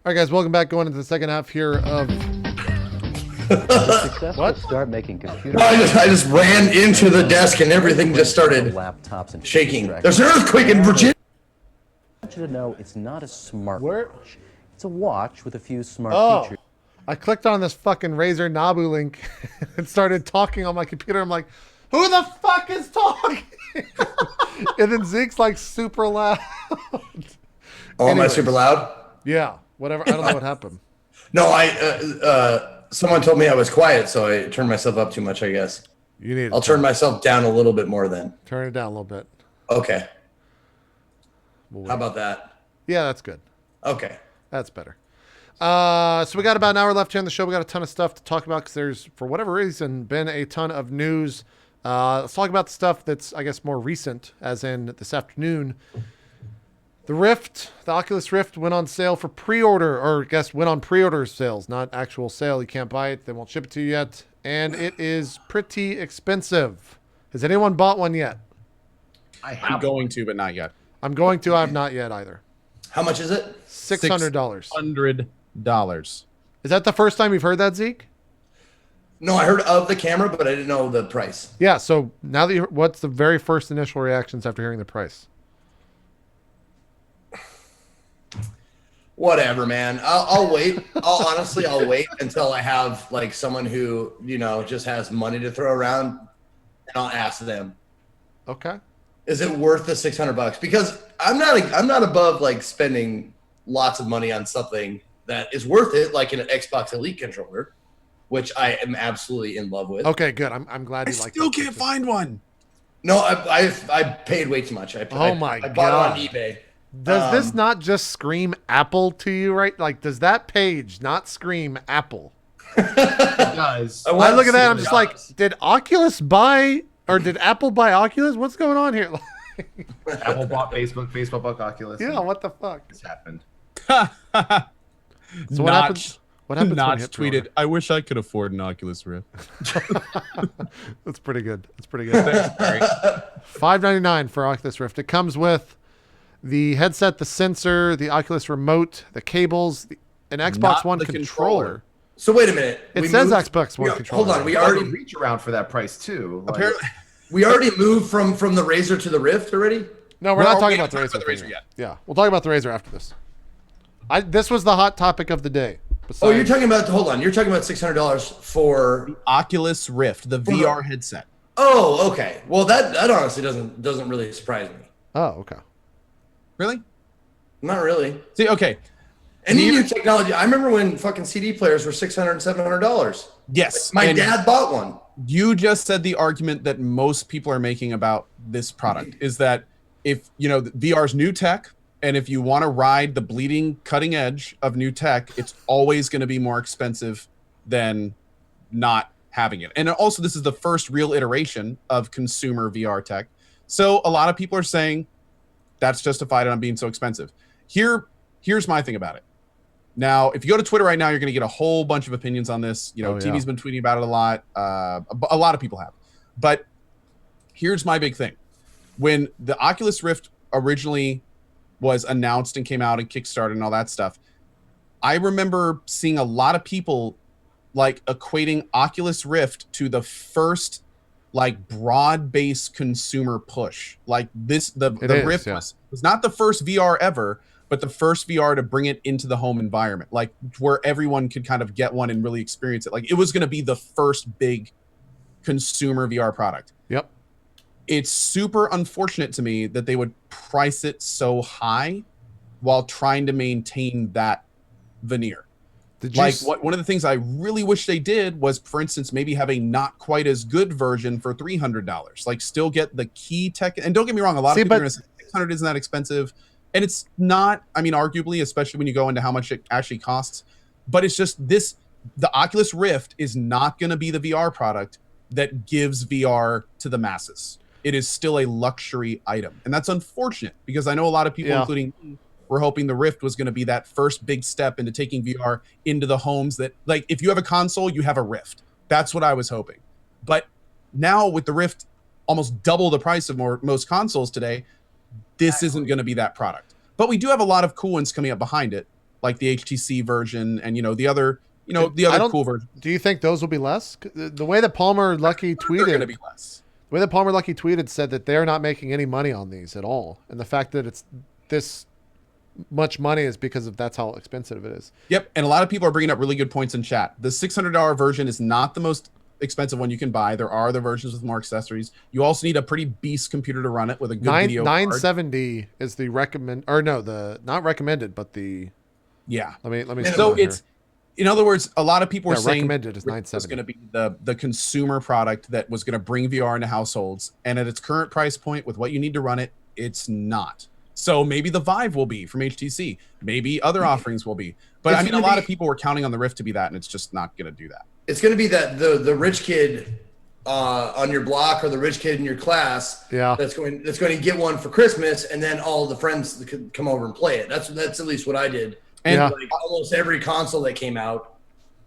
All right, guys, welcome back. Going into the second half here of what? Start making computer. I just ran into the desk and everything just started laptops and shaking. There's an earthquake in Virginia. I want you to know it's not a smart Where? watch. It's a watch with a few smart features. I clicked on this fucking Razer Nabu link and started talking on my computer. I'm like, who the fuck is talking? And then Zeke's like super loud. Oh, am I super loud? Yeah, whatever. I don't know what happened. No, someone told me I was quiet, so I turned myself up too much, I guess. You need. I'll turn myself down a little bit more then. Turn it down a little bit. Okay. How about that? Yeah, that's good. Okay. That's better. So we got about an hour left here on the show. We got a ton of stuff to talk about because there's, for whatever reason, been a ton of news. Let's talk about the stuff that's, I guess, more recent, as in this afternoon. The Rift, the Oculus Rift went on sale for pre-order, or I guess went on pre-order sales, not actual sale. You can't buy it. They won't ship it to you yet. And it is pretty expensive. Has anyone bought one yet? I'm going to, but not yet. I'm going to. I have not yet either. How much is it? $600. $600. Is that the first time you've heard that, Zeke? No, I heard of the camera, but I didn't know the price. Yeah. So now that what's the very first initial reactions after hearing the price? Whatever, man. I'll wait. I'll wait until I have like someone who, just has money to throw around, and I'll ask them. Okay. Is it worth the $600? Because I'm not above like spending lots of money on something that is worth it, like an Xbox Elite controller, which I am absolutely in love with. Okay, good. I'm glad you like. Still can't find one. No, I paid way too much. I bought it on eBay. Does this not just scream Apple to you, right? Like, does that page not scream Apple? It does. I look at that, I'm just like, did Oculus buy, or did Apple buy Oculus? What's going on here? Apple bought Facebook, Facebook bought Oculus. Yeah, what the fuck? It's happened. So what happens? What happens? Notch tweeted, "I wish I could afford an Oculus Rift." That's pretty good. That's pretty good. $599 for Oculus Rift. It comes with the headset, the sensor, the Oculus remote, the cables, an Xbox One controller. So wait a minute. It says Xbox One controller. Hold on. We already reach around for that price too. Apparently, we already moved from the Razer to the Rift already. No, we're not talking about the Razer yet. Yeah, we'll talk about the Razer after this. This was the hot topic of the day. Oh, you're talking about. Hold on. You're talking about $600 for the Oculus Rift, the VR headset. Oh, okay. Well, that honestly doesn't really surprise me. Oh, okay. Really? Not really. See, okay. Any new technology. I remember when fucking CD players were $600 and $700. Yes. My dad bought one. You just said the argument that most people are making about this product is that if, VR's new tech, and if you want to ride the bleeding cutting edge of new tech, it's always going to be more expensive than not having it. And also, this is the first real iteration of consumer VR tech. So a lot of people are saying that's justified on being so expensive. Here's my thing about it. Now, if you go to Twitter right now, you're going to get a whole bunch of opinions on this. TV's been tweeting about it a lot. A lot of people have. But here's my big thing. When the Oculus Rift originally was announced and came out and Kickstarted and all that stuff, I remember seeing a lot of people like equating Oculus Rift to the first like broad-based consumer push. Like the Rift was not the first VR ever, but the first VR to bring it into the home environment, like where everyone could kind of get one and really experience it. Like it was going to be the first big consumer VR product. Yep. It's super unfortunate to me that they would price it so high while trying to maintain that veneer. One of the things I really wish they did was, for instance, maybe have a not quite as good version for $300. Like still get the key tech. And don't get me wrong, a lot of people are going to say $600 isn't that expensive. And it's not, arguably, especially when you go into how much it actually costs. But it's just the Oculus Rift is not going to be the VR product that gives VR to the masses. It is still a luxury item. And that's unfortunate because I know a lot of people, including me, were hoping the Rift was going to be that first big step into taking VR into the homes that, like, if you have a console, you have a Rift. That's what I was hoping. But now with the Rift almost double the price of most consoles today, this isn't going to be that product. But we do have a lot of cool ones coming up behind it. like the HTC version and the other I don't- cool version. Do you think those will be less? The way that Palmer Lucky They're going to tweeted, be less. the way that Palmer Lucky tweeted said that they're not making any money on these at all, and the fact that it's this much money is because of that's how expensive it is. Yep, and a lot of people are bringing up really good points in chat. The $600 version is not the most expensive one you can buy. There are other versions with more accessories. You also need a pretty beast computer to run it with a good video card. 970 is the not recommended, but the Yeah. let me. So it's, in other words, a lot of people are saying recommended is it was 970. going to be the consumer product that was going to bring VR into households, and at its current price point with what you need to run it, it's not. So maybe the Vive will be from HTC. Maybe other offerings will be. But It's I mean, a gonna lot be- of people were counting on the Rift to be that, and it's just not going to do that. It's going to be that the rich kid on your block or the rich kid in your class that's going to get one for Christmas, and then all the friends could come over and play it. That's at least what I did. And Like almost every console that came out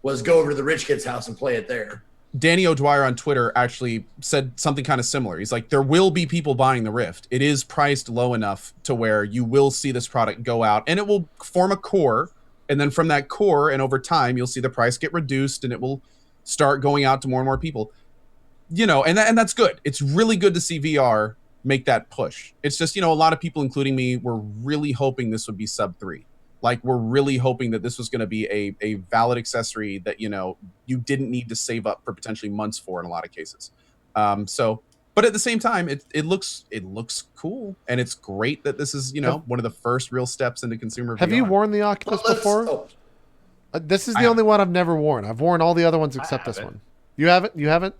was go over to the rich kid's house and play it there. Danny O'Dwyer on Twitter actually said something kind of similar. He's like, there will be people buying the Rift. It is priced low enough to where you will see this product go out, and it will form a core. And then from that core and over time, you'll see the price get reduced, and it will start going out to more and more people. And that's good. It's really good to see VR make that push. It's just, a lot of people, including me, were really hoping this would be sub 3. Like, we're really hoping that this was going to be a valid accessory that, you didn't need to save up for potentially months for in a lot of cases. But at the same time, it looks cool, and it's great that this is, one of the first real steps into consumer Have VR. you worn the Oculus before? This is the only one I've never worn. I've worn all the other ones except this one. You haven't? You haven't?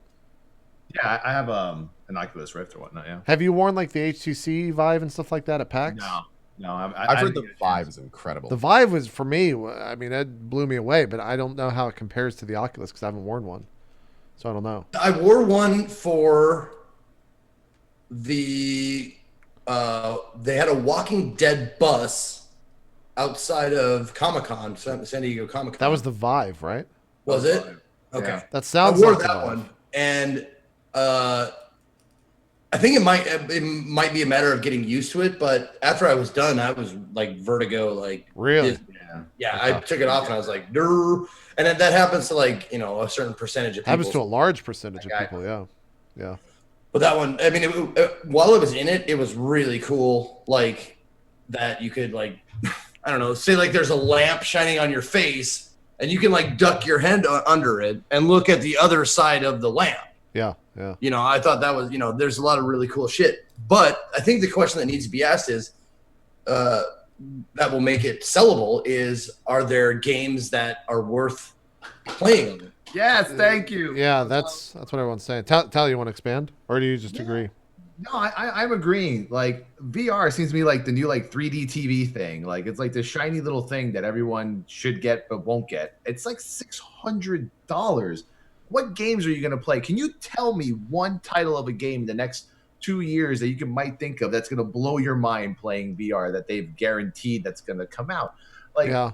Yeah, I have an Oculus Rift or whatnot. Yeah. Have you worn like the HTC Vive and stuff like that at PAX? No, I've heard the Vive is incredible. The Vive was, for me, I mean, it blew me away, but I don't know how it compares to the Oculus because I haven't worn one. So I don't know. I wore one for the they had a Walking Dead bus outside of Comic-Con, San Diego Comic-Con. That was the Vive, right? Was it? Okay. Yeah. That I sounds wore like the that Vive. one, and I think it might be a matter of getting used to it. But after I was done, I was like vertigo, like Really? yeah. I took it off and I was like, Durr. And then that happens to like a certain percentage of people. Happens to a large percentage of Like I- people, yeah. Yeah. But that one, I mean, while it was in it, it was really cool. Like that you could like, I don't know, say like there's a lamp shining on your face, and you can like duck your head under it and look at the other side of the lamp. Yeah. Yeah. I thought that was, there's a lot of really cool shit. But I think the question that needs to be asked is, that will make it sellable is, are there games that are worth playing on it? Yes, thank you. Yeah, that's what everyone's saying. Towelliee, you want to expand? Or do you just agree? No, I'm agreeing. Like VR seems to be like the new like 3D TV thing. Like it's like the shiny little thing that everyone should get but won't get. It's like $600. What games are you going to play? Can you tell me one title of a game the next 2 years that you might think of that's going to blow your mind playing VR that they've guaranteed that's going to come out? Like, Yeah.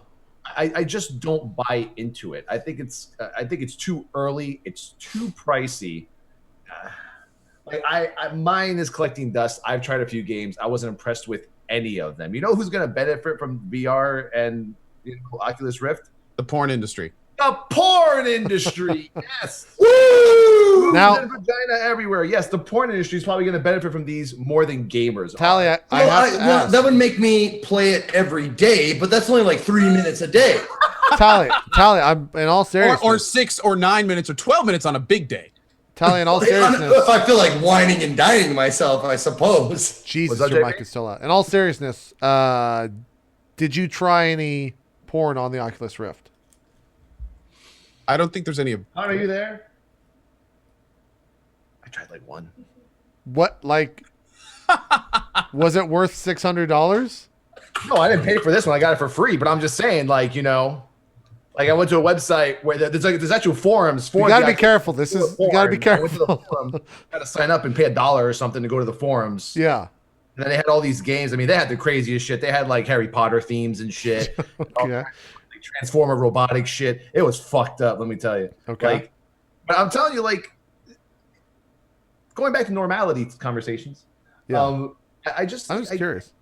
I just don't buy into it. I think it's too early. It's too pricey. Like mine is collecting dust. I've tried a few games. I wasn't impressed with any of them. You know who's going to benefit from VR and Oculus Rift? The porn industry. The porn industry. Yes. Woo! Now- And vagina everywhere. Yes, the porn industry is probably going to benefit from these more than gamers. Towelliee, I have to ask. That would make me play it every day, but that's only like 3 minutes a day. Towelliee, I'm in all seriousness. Or 6 or 9 minutes or 12 minutes on a big day. Towelliee, in all If seriousness. I feel like whining and dining myself, I suppose. Jesus, Was that your JP? mic is still out. In all seriousness, did you try any porn on the Oculus Rift? I don't think there's any. Are you there? I tried like one. What, like, was it worth $600? No, I didn't pay for this one. I got it for free. But I'm just saying, like, like I went to a website where there's actual forums. You got to be careful. You got to be I went to the careful. forum, got to sign up and pay $1 or something to go to the forums. Yeah. And then they had all these games. I mean, they had the craziest shit. They had like Harry Potter themes and shit. Okay. Like Transformer robotic shit. It was fucked up, let me tell you. Okay. Like, but I'm telling you, like, going back to normality conversations. Yeah. I just I'm just curious.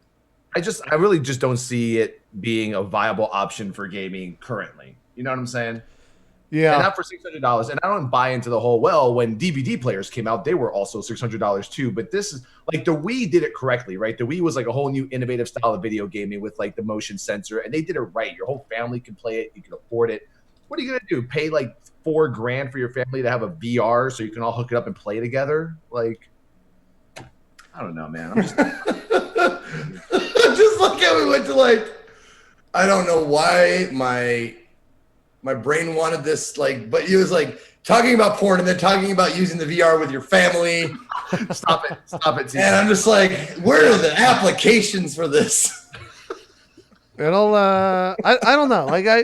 I really just don't see it being a viable option for gaming currently. You know what I'm saying? Yeah. And not for $600. And I don't buy into the whole, well, when DVD players came out, they were also $600 too. But this is like the Wii did it correctly, right? The Wii was like a whole new innovative style of video gaming with like the motion sensor, and they did it right. Your whole family can play it, you can afford it. What are you gonna do? Pay like $4,000 for your family to have a VR so you can all hook it up and play together? Like, I don't know, man. I'm just just like how we went to like, I don't know why my brain wanted this, like, but it was like talking about porn and then talking about using the VR with your family. Stop it. And I'm just like, where are the applications for this? It'll I don't know. Like I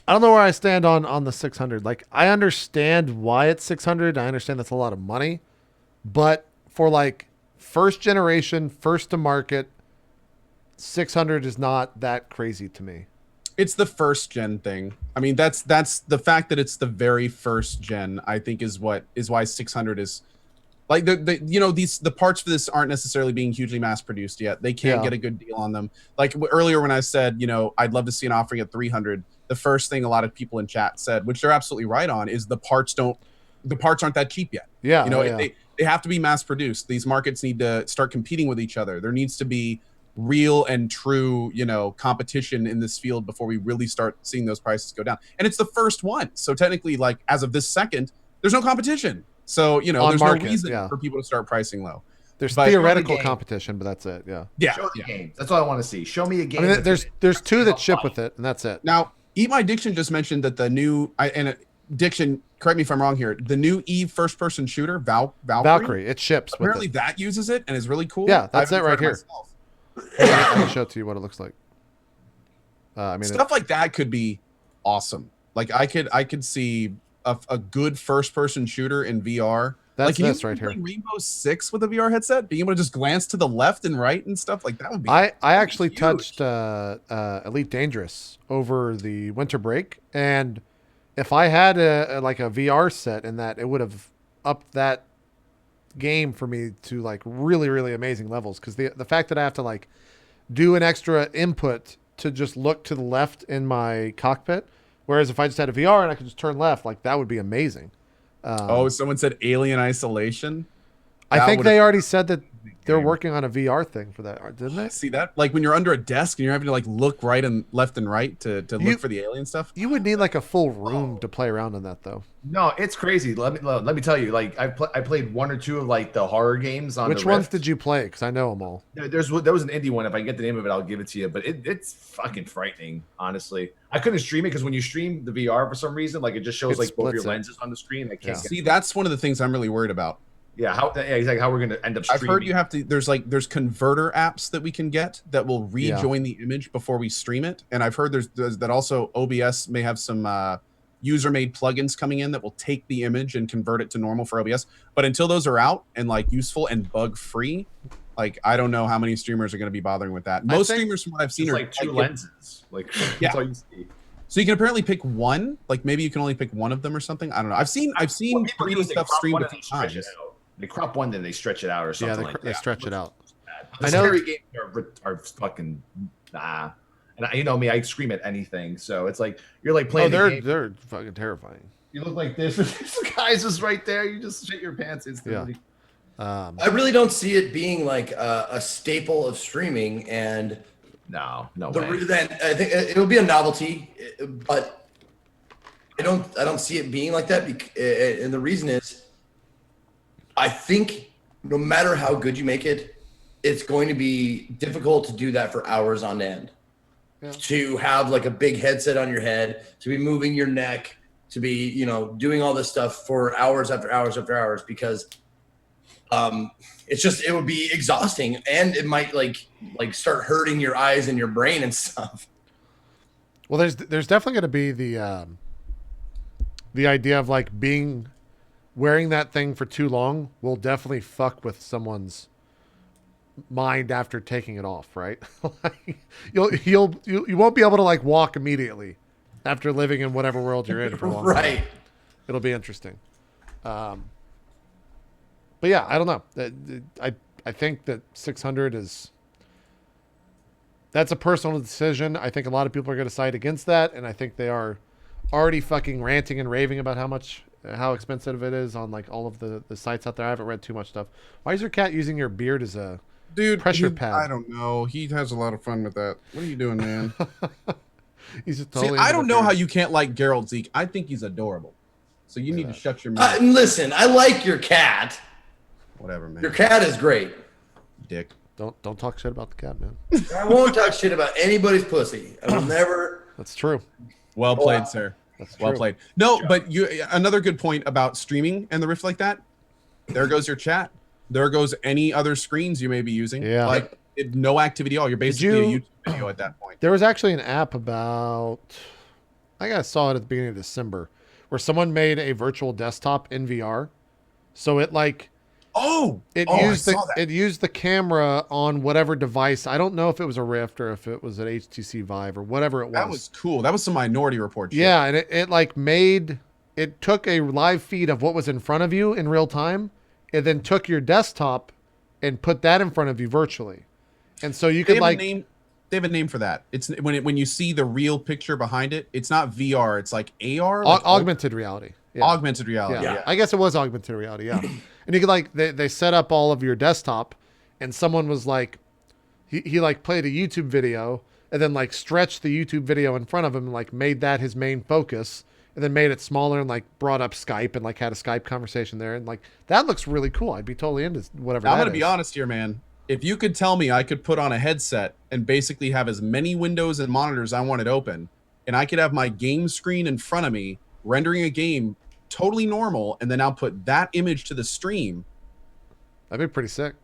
don't know where I stand on the 600. Like I understand why it's 600. I understand that's a lot of money, but for like first generation, first to market, 600 is not that crazy to me. It's the first gen thing. I mean, that's the fact that it's the very first gen, I think is why 600 is like the parts for this aren't necessarily being hugely mass produced yet. They can't get a good deal on them. Like earlier when I said, I'd love to see an offering at 300, the first thing a lot of people in chat said, which they're absolutely right on, is the parts aren't that cheap yet. Yeah. They have to be mass produced. These markets need to start competing with each other. There needs to be real and true, competition in this field before we really start seeing those prices go down. And it's the first one. So technically, like as of this second, there's no competition. So, there's no reason for people to start pricing low. There's theoretical competition, but that's it. Yeah. Show the games. That's all I want to see. Show me a game. I mean, there's two that ship with it, and that's it. Now, Eat My Diction just mentioned that the new Diction, correct me if I'm wrong here, the new Eve first-person shooter, Valkyrie, it ships. Apparently that uses it and is really cool. Yeah, that's it right here. Let me show it to you what it looks like. I mean, stuff like that could be awesome. Like I could see a good first-person shooter in VR. That's like, this right here. Rainbow Six with a VR headset, being able to just glance to the left and right and stuff like that would be. I actually touched Elite Dangerous over the winter break, and if I had a VR set in that, it would have upped that game for me to like really, really amazing levels. Because the fact that I have to like do an extra input to just look to the left in my cockpit, whereas if I just had a VR and I could just turn left, like that would be amazing. Someone said Alien Isolation. I think they already said that they're working on a VR thing for that, didn't they? See that? Like when you're under a desk and you're having to like look right and left and right to look for the alien stuff. You would need like a full room to play around in that, though. No, it's crazy. Let me tell you. Like I played one or two of like the horror games on. Which ones did you play? Because I know them all. There was an indie one. If I can get the name of it, I'll give it to you. But it's fucking frightening, honestly. I couldn't stream it because when you stream the VR for some reason, like it just shows like both your lenses on the screen. I can't see. That's one of the things I'm really worried about. Yeah, exactly how we're going to end up streaming. I've heard you have to, there's converter apps that we can get that will rejoin the image before we stream it. And I've heard there's that also OBS may have some user-made plugins coming in that will take the image and convert it to normal for OBS. But until those are out and like useful and bug-free, like I don't know how many streamers are going to be bothering with that. Most streamers from what I've seen are like two lenses. Like that's all you see. So you can apparently pick one, like maybe you can only pick one of them or something. I don't know. I've seen 3D stuff streamed a few times. They crop one, then they stretch it out or something like that. They stretch it out. The scary games are fucking nah. And you know me, I scream at anything. So it's like you're like playing. They're fucking terrifying. You look like this. This guy's just right there. You just shit your pants instantly. Yeah. I really don't see it being like a staple of streaming, and no way. Then I think it'll be a novelty, but I don't see it being like that. And the reason is, I think no matter how good you make it, it's going to be difficult to do that for hours on end. Yeah. To have like a big headset on your head, to be moving your neck, to be, doing all this stuff for hours after hours after hours, because it would be exhausting, and it might like start hurting your eyes and your brain and stuff. Well, there's definitely going to be the idea of like wearing that thing for too long will definitely fuck with someone's mind after taking it off, right? Like, you won't be able to like walk immediately after living in whatever world you're in for a long time. It'll be interesting. But yeah, I don't know. I think that 600 is That's a personal decision. I think a lot of people are going to side against that, and I think they are already fucking ranting and raving about how expensive it is on like all of the sites out there. I haven't read too much stuff. Why is your cat using your beard as a pressure pad? I don't know. He has a lot of fun with that. What are you doing, man? He's just totally. See, I don't know how you can't like Geralt, Zeke. I think he's adorable. So you need to shut your mouth. Listen, I like your cat. Whatever, man. Your cat is great. Dick. Don't talk shit about the cat, man. I won't talk shit about anybody's pussy. I will never. That's true. Well played, sir. That's well true. played. No, but another good point about streaming and the Rift like that. There goes your chat. There goes any other screens you may be using. Yeah. Like no activity at all. You're basically a YouTube video at that point. There was actually an app about, I think I saw it at the beginning of December, where someone made a virtual desktop in VR. So it like, it used the camera on whatever device. I don't know if it was a Rift or if it was an HTC Vive or whatever it was. That was cool. That was some Minority Report shit. Yeah, and it took a live feed of what was in front of you in real time, and then took your desktop and put that in front of you virtually. And so you could they have a name for that. It's when you see the real picture behind it, it's not VR, it's like AR, like augmented reality. Yeah. Augmented reality. Yeah. I guess it was augmented reality. Yeah. And you could they set up all of your desktop, and someone was like, he like played a YouTube video and then like stretched the YouTube video in front of him and like made that his main focus, and then made it smaller and like brought up Skype and like had a Skype conversation there, and like that looks really cool. I'd be totally into whatever. I'm gonna be honest here, man. If you could tell me I could put on a headset and basically have as many windows and monitors I wanted open, and I could have my game screen in front of me rendering a game totally normal, and then I'll put that image to the stream. That'd be pretty sick.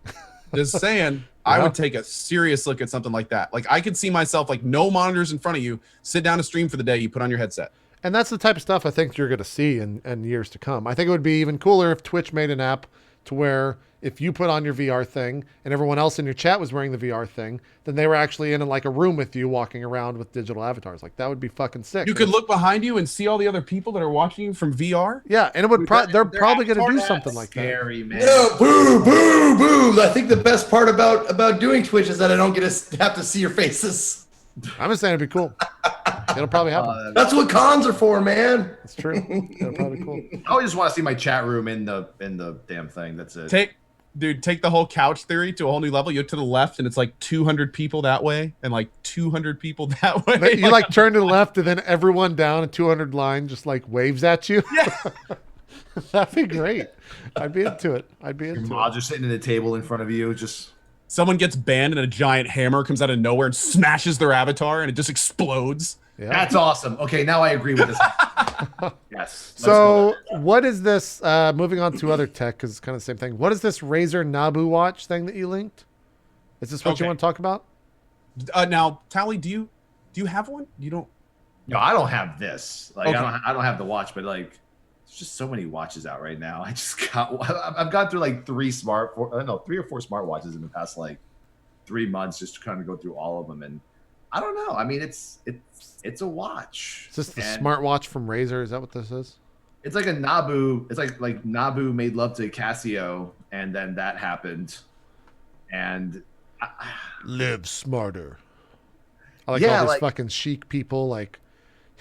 Just saying, I would take a serious look at something like that. Like I could see myself like no monitors in front of you, sit down to stream for the day, you put on your headset. And that's the type of stuff I think you're going to see in years to come. I think it would be even cooler if Twitch made an app to where if you put on your VR thing and everyone else in your chat was wearing the VR thing, then they were actually in like a room with you walking around with digital avatars. Like that would be fucking sick. You could look behind you and see all the other people that are watching you from VR. Yeah, and it would they're probably going to do something like that. Scary, man. No, boo, boo, boo. I think the best part about doing Twitch is that I don't get to have to see your faces. I'm just saying it'd be cool. It'll probably happen. That's what cons are for, man. That's true. It'll probably be cool. I always just want to see my chat room in the damn thing. That's it. Take the whole couch theory to a whole new level. You look to the left and it's like 200 people that way and like 200 people that way. You like turn to the left and then everyone down a 200 line just like waves at you. Yeah. That'd be great. I'd be into it. Your mods are sitting at a table in front of you, just someone gets banned and a giant hammer comes out of nowhere and smashes their avatar and it just explodes. Yeah. That's awesome. Okay, now I agree with this. Yes. So what is this, moving on to other tech, because it's kind of the same thing. What is this Razer Nabu watch thing that you linked? Is this what you want to talk about? Now, Towelliee, do you have one? You don't? No, I don't have this. Like Okay. I don't have the watch, but like there's just so many watches out right now. I've gone through like 3 or 4 smartwatches in the past like 3 months just to kind of go through all of them, and I don't know. I mean, it's a watch. Is this the smartwatch from Razer? Is that what this is? It's like a Nabu. It's like Nabu made love to Casio, and then that happened, and Live smarter. I like Yeah, all these like- fucking chic people, like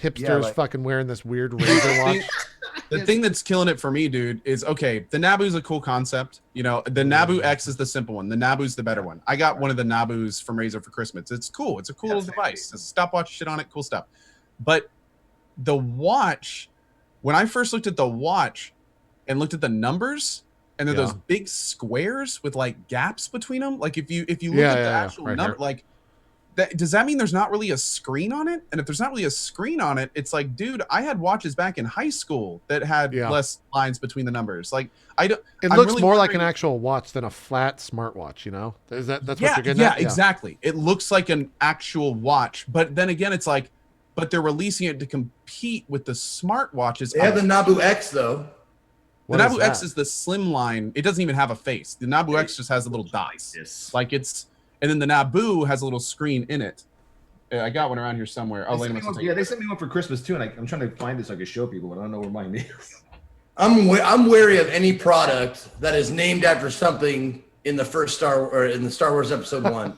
hipsters, Yeah, like- fucking wearing this weird Razer watch. The thing that's killing it for me, dude, is okay. The Nabu's a cool concept. You know, the Nabu X is the simple one. The Nabu's the better one. I got one of the Nabus from Razer for Christmas. It's cool. It's a cool little device. It's a stopwatch shit on it. Cool stuff. But the watch, when I first looked at the watch and looked at the numbers, and then those big squares with like gaps between them, like if you look at the actual right number, here. like. Does that mean there's not really a screen on it? And if there's not really a screen on it, it's like, dude, I had watches back in high school that had less lines between the numbers. Like, I don't. It looks really more like an actual watch than a flat smartwatch. You know, that's what you're getting at? Yeah, exactly. It looks like an actual watch, but then again, it's like, but they're releasing it to compete with the smartwatches. They have the Nabu X though. The Nabu X is the slim line. It doesn't even have a face. The Nabu X just has the little dots. Like it's. And then the Nabu has a little screen in it. I got one around here somewhere. they sent me one for Christmas too, and I'm trying to find it so I can show people, but I don't know where mine is. I'm wary of any product that is named after something in the Star Wars Episode 1.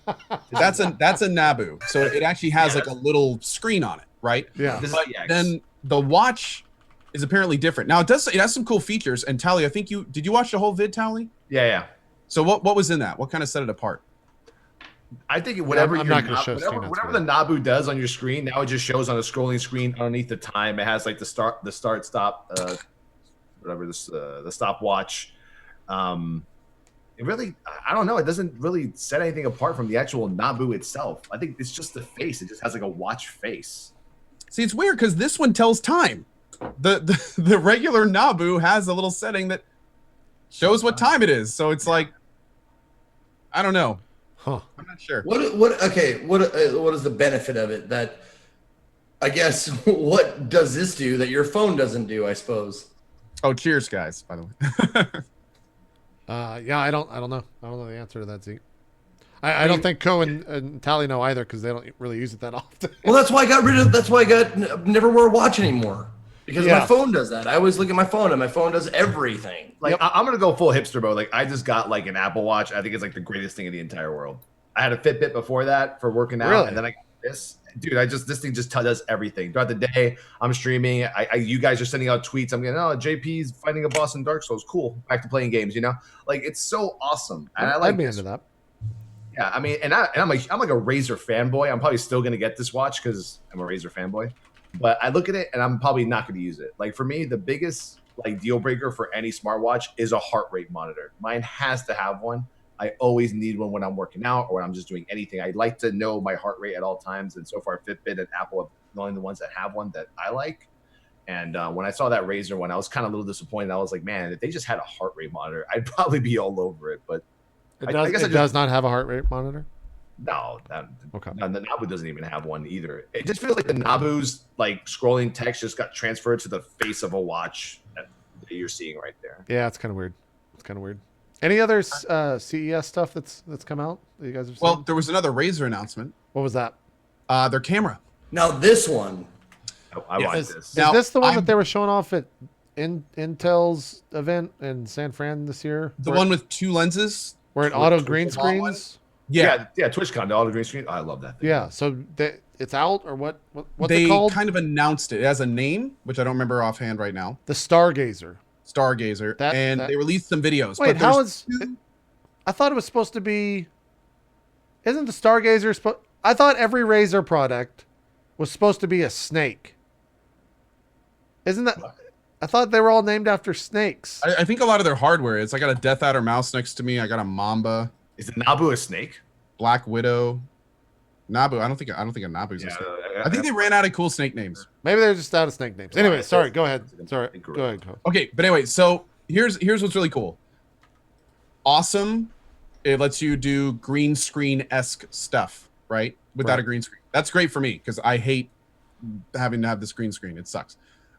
That's a Nabu. So it actually has like a little screen on it, right? Yeah. This is But the X. then the watch is apparently different. Now it has some cool features. And Towelliee, I think did you watch the whole vid, Towelliee? Yeah. So what was in that? What kind of set it apart? I think whatever I'm your not gonna show screen, that's whatever weird. the Nabu does on your screen, now it just shows on a scrolling screen underneath the time. It has like the start, stop, whatever this the stopwatch. It really, I don't know. It doesn't really set anything apart from the actual Nabu itself. I think it's just the face. It just has like a watch face. See, it's weird because this one tells time. The regular Nabu has a little setting that shows what time it is. So it's like, I don't know. Huh. I'm not sure. What is the benefit of it? That I guess what does this do that your phone doesn't do? I suppose. Oh, cheers, guys! By the way. Yeah, I don't know. I don't know the answer to that, Zeke. I don't think Co and Tally know either because they don't really use it that often. Well, that's why I got rid of. That's why I got never wear a watch anymore because Yeah. my phone does that. I always look at my phone and my phone does everything. Like I'm gonna go full hipster mode. Like I just got like an Apple Watch. I think it's like the greatest thing in the entire world. I had a Fitbit before that for working out, Really? and then I got this. Dude, this thing just does everything throughout the day. I'm streaming. You guys are sending out tweets. I'm getting, JP's fighting a boss in Dark Souls. Cool. Back to playing games. Like it's so awesome. And I like I'd be this. into that. Yeah, I mean, I'm like a Razer fanboy. I'm probably still gonna get this watch because I'm a Razer fanboy. But I look at it and I'm probably not gonna use it. Like for me, the biggest like deal breaker for any smartwatch is a heart rate monitor. Mine has to have one. I always need one when I'm working out or when I'm just doing anything. I like to know my heart rate at all times. And so far, Fitbit and Apple are the only ones that have one that I like. And when I saw that Razer one, I was kind of a little disappointed. I was like, man, if they just had a heart rate monitor, I'd probably be all over it. But I guess It does not have a heart rate monitor. no, Okay. the Nabu doesn't even have one either. It just feels like the Nabu's like scrolling text just got transferred to the face of a watch that you're seeing right there. Yeah, it's kind of weird. It's kind of weird. Any other CES stuff that's come out that you guys have seen? Well, there was another Razer announcement. What was that? Their camera. Now this one, I want Is, this. Now, is this the one I'm- that they were showing off at Intel's event in San Fran this year? The one with two lenses. where it Twitch- auto Twitch green mobile one? screens. Yeah. TwitchCon, the auto green screen. Oh, I love that thing. Yeah, so it's out or what's They it called? kind of announced it. It has a name, which I don't remember offhand right now. The Stargazer. Stargazer. And that- they released some videos. Wait, but how there's is? I thought it was supposed to be. Isn't the Stargazer supposed? I thought every Razer product was supposed to be a snake. Isn't that? I thought they were all named after snakes. I think a lot of their hardware is. I got a Death Adder mouse next to me. I got a Mamba, Is the Nabu a snake? Black Widow, Nabu. I don't think a Nabu's a snake. I think they ran out of cool snake names. Maybe they're just out of snake names. Anyway, sorry. Go ahead. Sorry. Incorrect. Go ahead. Co. Okay, but anyway, so here's what's really cool. Awesome. It lets you do green screen-esque stuff, right? Without Right. a green screen. That's great for me because I hate having to have this green screen. It sucks.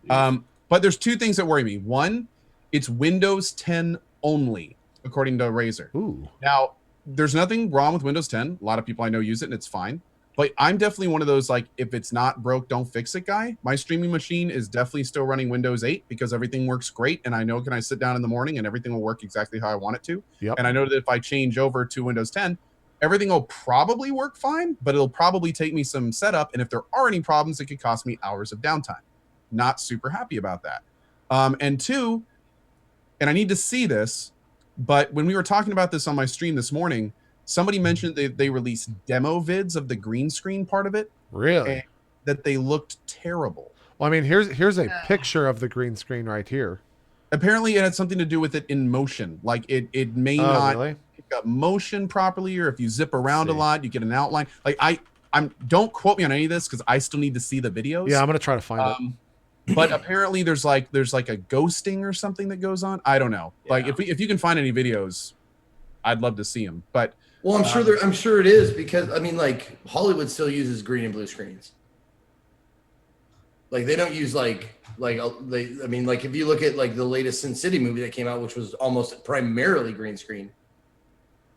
But there's two things that worry me. One, it's Windows 10 only, according to Razer. Ooh. Now, there's nothing wrong with Windows 10. A lot of people I know use it and it's fine. But I'm definitely one of those, like, if it's not broke, don't fix it guy. My streaming machine is definitely still running Windows 8 because everything works great. And I know can I sit down in the morning and everything will work exactly how I want it to. Yep. And I know that if I change over to Windows 10, everything will probably work fine, but it'll probably take me some setup. And if there are any problems, it could cost me hours of downtime. Not super happy about that. And two, and I need to see this, but when we were talking about this on my stream this morning, somebody mentioned they released demo vids of the green screen part of it, Really? and that they looked terrible. Well, I mean, here's a picture of the green screen right here. Apparently, it had something to do with it in motion. Like it may Oh, not really? pick up motion properly, or if you zip around a see. lot, you get an outline. Like I'm don't quote me on any of this because I still need to see the videos. Yeah, I'm gonna try to find it. But apparently there's like a ghosting or something that goes on. I don't know. Like if you can find any videos, I'd love to see them. But well, I'm sure it is because I mean, like Hollywood still uses green and blue screens. Like they don't use like they. I mean, like if you look at like the latest Sin City movie that came out, which was almost primarily green screen.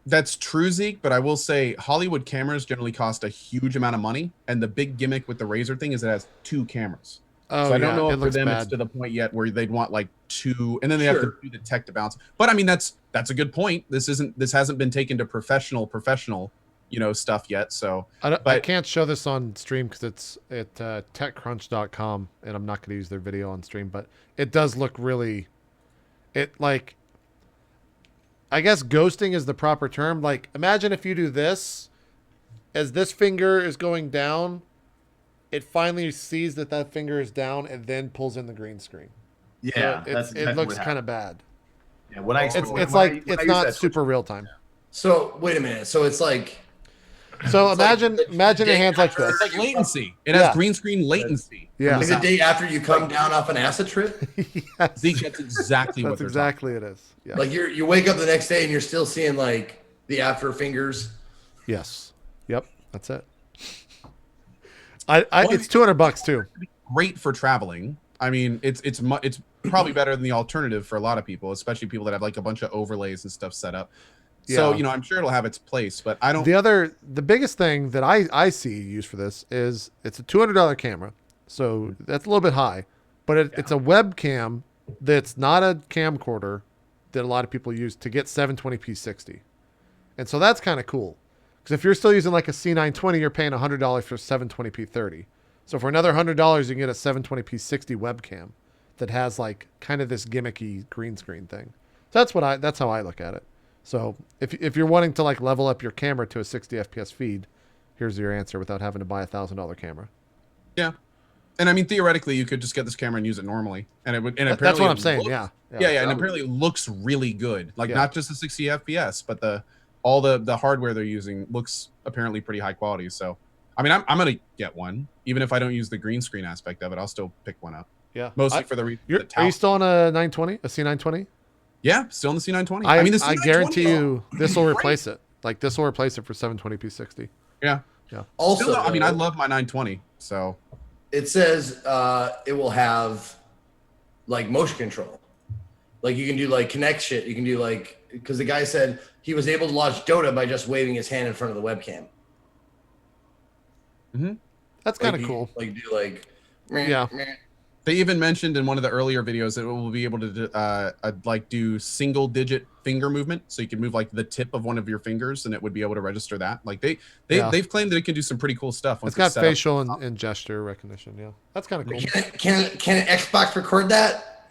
that's true, Zeke. But I will say Hollywood cameras generally cost a huge amount of money, and the big gimmick with the Razer thing is it has two cameras. Oh, So I don't know it if for looks them bad. it's to the point yet where they'd want like two, and then they have to Sure. do the tech to balance. But I mean that's that's a good point. This hasn't been taken to professional, stuff yet. So I can't show this on stream because it's at techcrunch.com, and I'm not going to use their video on stream, but it does look really, I guess ghosting is the proper term. Like, imagine if you do this, as this finger is going down, it finally sees that finger is down and then pulls in the green screen. Yeah, so it looks kind of bad. Yeah, when I it's not super real time. So wait a minute. So it's like. So imagine a hand like this. It's like latency. It has green screen latency. Yeah. Like the day after you come down off an acid trip. Yes. Zeke, that's exactly what they're exactly it is. Yeah. Like you wake up the next day and you're still seeing like the after fingers. Yes. Yep. That's it. It's $200 too. Great for traveling. I mean, it's probably better than the alternative for a lot of people, especially people that have like a bunch of overlays and stuff set up. So, I'm sure it'll have its place, but I don't. The biggest thing that I see used for this is it's a $200 camera. So that's a little bit high, but it's a webcam that's not a camcorder that a lot of people use to get 720p 60. And so that's kind of cool. Because if you're still using like a C920, you're paying $100 for 720p 30. So for another $100, you can get a 720p 60 webcam that has like kind of this gimmicky green screen thing. So that's how I look at it. So if you're wanting to like level up your camera to a 60 FPS feed, here's your answer without having to buy a $1,000 camera. Yeah. And I mean, theoretically, you could just get this camera and use it normally, and it would. And that's what I'm saying. Yeah, and apparently it looks really good. Like not just the 60 FPS, but all the hardware they're using looks apparently pretty high quality. So, I mean, I'm gonna get one, even if I don't use the green screen aspect of it. I'll still pick one up. Yeah, mostly for the. Are you still on a 920, a C920? Yeah, still in the C920. I mean, I guarantee you, this will replace it. Like this will replace it for 720p 60. Yeah. Also, still, I mean, I love my 920. So it says it will have like motion control. Like you can do like connect shit. You can do like, because the guy said he was able to launch Dota by just waving his hand in front of the webcam. Mm-hmm. That's kind of cool. Like do like. Yeah. They even mentioned in one of the earlier videos that it will be able to like do single digit finger movement, so you can move like the tip of one of your fingers, and it would be able to register that. Like they've claimed that it can do some pretty cool stuff. It's got facial and gesture recognition. Yeah, that's kind of cool. Can an Xbox record that?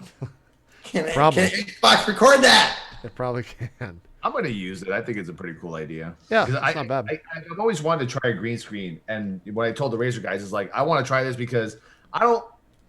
Can Xbox record that? It probably can. I'm going to use it. I think it's a pretty cool idea. Yeah, it's not bad. I've always wanted to try a green screen, and what I told the Razer guys is like, I want to try this because I don't.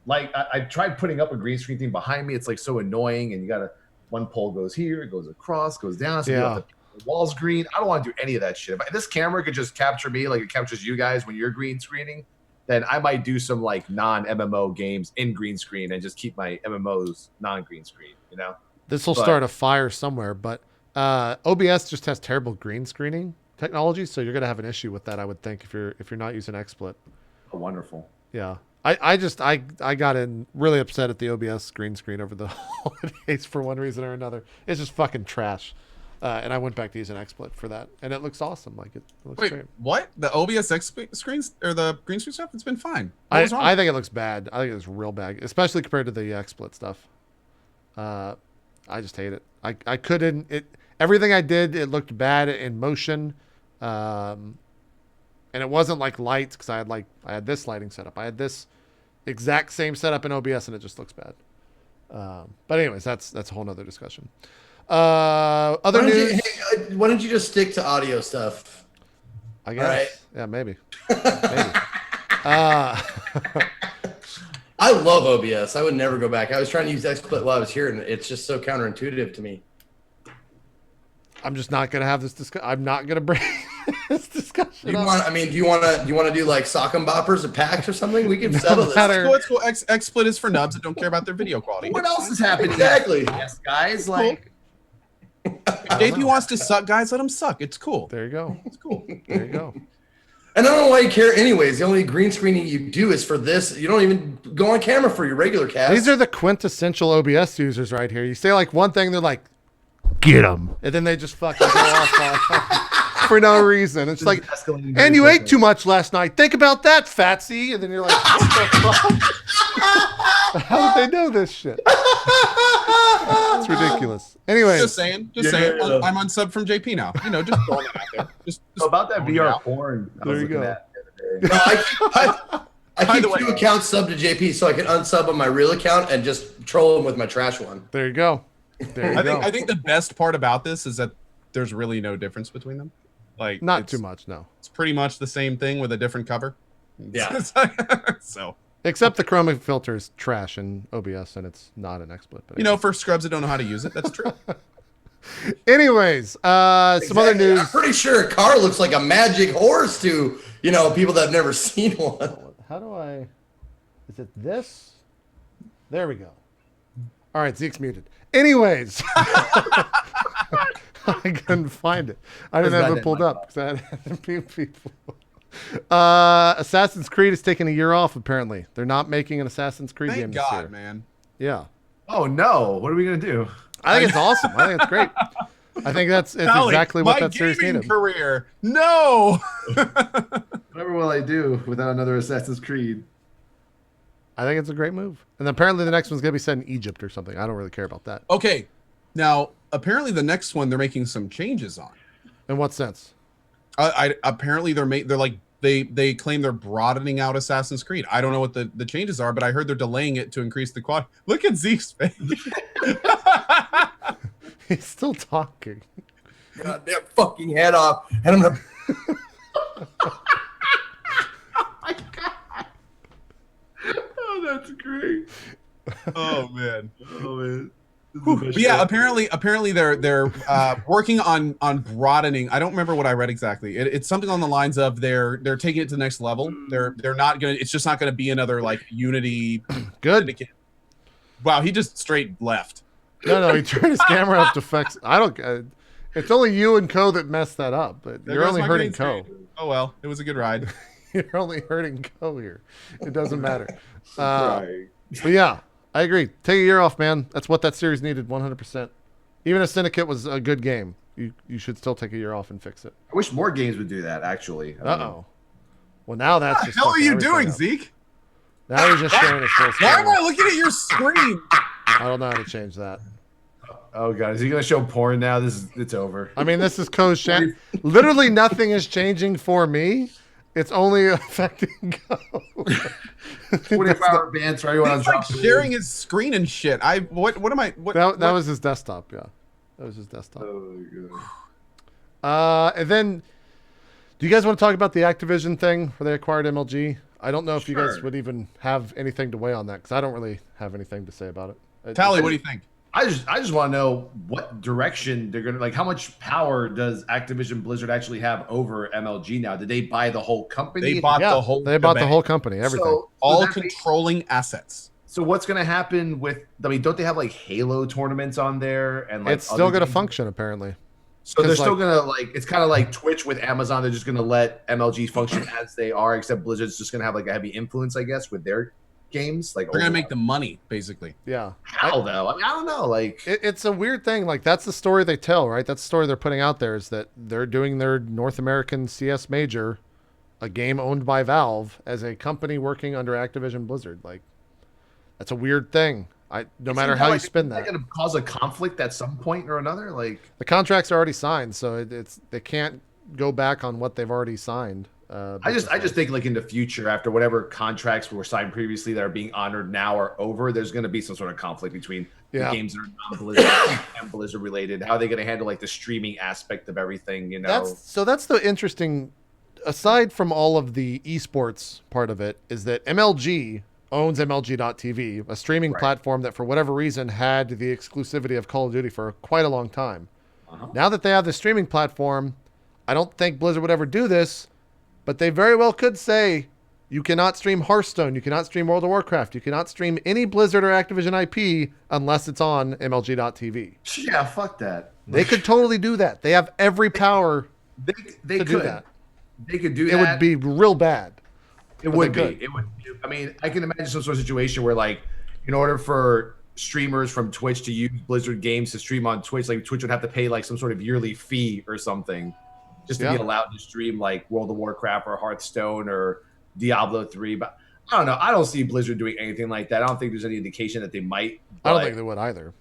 Like I tried putting up a green screen thing behind me. It's like so annoying, and you gotta one pole goes here, it goes across, goes down. So you have the wall's green. I don't want to do any of that shit. If this camera could just capture me like it captures you guys when you're green screening, then I might do some like non-MMO games in green screen and just keep my MMOs non-green screen. You know, this will start a fire somewhere. But OBS just has terrible green screening technology, so you're gonna have an issue with that, I would think, if you're not using XSplit. Oh, wonderful. Yeah. I got in really upset at the OBS green screen over the holidays for one reason or another. It's just fucking trash. And I went back to using XSplit for that, and it looks awesome. Like it looks great. What? The OBS screens or the green screen stuff? It's been fine. I think it looks bad. I think it's real bad, especially compared to the XSplit stuff. I just hate it. I couldn't. Everything I did, it looked bad in motion. And it wasn't like lights, because I had this lighting setup. I had this exact same setup in OBS, and it just looks bad. But anyways, that's a whole nother discussion. Other news. Why don't you just stick to audio stuff? I guess. Right. Yeah, maybe. I love OBS. I would never go back. I was trying to use XSplit while I was here, and it's just so counterintuitive to me. I'm just not gonna have this discussion. I'm not gonna bring this discussion. Do you want to do like sock 'em boppers or packs or something? We can settle this. It's cool. XSplit is for nubs that don't care about their video quality. What else is happening? Exactly. Yes, guys. Like, if JP wants to suck, guys, let him suck. It's cool. There you go. It's cool. There you go. And I don't know why you care anyways. The only green screening you do is for this. You don't even go on camera for your regular cast. These are the quintessential OBS users right here. You say like one thing, they're like, get them. And then they just fucking go off for no reason. It's like, and you ate too much last night. Think about that, Fatsy. And then you're like, what the fuck? How did they know this shit? It's ridiculous. Anyways, Just saying. I'm unsubbed from JP now. You know, just throwing that out there. Just About that throwing it VR out. porn, I There was you looking go. at the other day. No, I By keep the way- 2 accounts subbed to JP so I can unsub on my real account and just troll him with my trash one. there you go. There you go. I think the best part about this is that there's really no difference between them. Like, Not it's- too much, no. It's pretty much the same thing with a different cover. Yeah. So, Except the chroma filter is trash in OBS, and it's not an XSplit. But you know, for scrubs that don't know how to use it, that's true. anyways, some other Exactly. news. I'm pretty sure a car looks like a magic horse to, people that have never seen one. How do I? Is it this? There we go. All right, Zeke's muted. Anyways, I couldn't find it. I didn't have it pulled up because I had to mute people. Assassin's Creed is taking a year off. Apparently, they're not making an Assassin's Creed game Thank this year. God, man. Yeah, Oh no! What are we gonna do? I think it's awesome. I think it's great. I think it's Towelliee, exactly what my that series gaming needed. career. No. Whatever will I do without another Assassin's Creed? I think it's a great move. And apparently, the next one's gonna be set in Egypt or something. I don't really care about that. Okay. Now, apparently, the next one they're making some changes on. In what sense? Apparently they claim they're broadening out Assassin's Creed. I don't know what the changes are, but I heard they're delaying it to increase the quad. Look at Zeke's face. He's still talking. Goddamn fucking head off. And I'm gonna. Oh, that's great. Oh man. Oh man. But yeah, apparently they're working on broadening. I don't remember what I read exactly. It's something on the lines of they're taking it to the next level. They're not gonna. It's just not gonna be another like Unity. Good. Wow, he just straight left. No, he turned his camera up to fix. I don't. It's only you and Co that messed that up, but There you're goes only my hurting green Co. screen. Oh well, it was a good ride. You're only hurting Co here. It doesn't matter. Right. But yeah, I agree. Take a year off, man. That's what that series needed, 100%. Even if Syndicate was a good game, you should still take a year off and fix it. I wish more games would do that. Actually. I Uh mean, oh. Well, now that's What the just. hell are fucking you everything doing, up. Zeke? Now he's just showing his full Why am I screen. looking at your screen? I don't know how to change that. Oh god, is he gonna show porn now? It's over. I mean, this is Co's channel. Literally nothing is changing for me. It's only affecting Co. 24-hour ban for everyone on He's like drop. sharing his screen and shit. What am I? What? That was his desktop, yeah. That was his desktop. Oh my god. And then, do you guys want to talk about the Activision thing where they acquired MLG? I don't know if you guys Sure. would even have anything to weigh on that because I don't really have anything to say about it. Towelliee, what do you think? I just want to know what direction they're gonna like. How much power does Activision Blizzard actually have over MLG now? Did they buy the whole company? They bought Yeah, the whole. they bought the shebang. whole company, everything. So all that controlling assets. So what's gonna happen with? I mean, don't they have like Halo tournaments on there? And like it's still other going to games? function apparently. So they're 'cause, still like- gonna like. It's kind of like Twitch with Amazon. They're just gonna let MLG function as they are, except Blizzard's just gonna have like a heavy influence, I guess, with their games. Like They're gonna Overwatch. make the money, basically. Yeah. How though? I mean, I don't know. Like, It's a weird thing. Like that's the story they tell, right? That's the story they're putting out there is that they're doing their North American CS major, a game owned by Valve, as a company working under Activision Blizzard. Like that's a weird thing. No matter how you spin that. it's gonna cause a conflict at some point or another. Like, The contracts are already signed, so they can't go back on what they've already signed. I just think like in the future, after whatever contracts were signed previously that are being honored now are over, there's going to be some sort of conflict between Yeah. the games that are non-Blizzard and Blizzard related. How are they going to handle like the streaming aspect of everything? You know, that's the interesting. Aside from all of the esports part of it, is that MLG owns MLG.TV, a streaming Right. platform that for whatever reason had the exclusivity of Call of Duty for quite a long time. Uh-huh. Now that they have the streaming platform, I don't think Blizzard would ever do this, but they very well could say you cannot stream Hearthstone, you cannot stream World of Warcraft, you cannot stream any Blizzard or Activision IP unless it's on MLG.TV. yeah, fuck that. They could totally do that. They have every power They to could do that. They could do It that. would be real bad. It but would they be. could. It would. I mean, I can imagine some sort of situation where, like, in order for streamers from Twitch to use Blizzard games to stream on Twitch, like Twitch would have to pay like some sort of yearly fee or something just to be Yeah. allowed to stream like World of Warcraft or Hearthstone or Diablo 3. But I don't know. I don't see Blizzard doing anything like that. I don't think there's any indication that they might. I don't but- think they would either.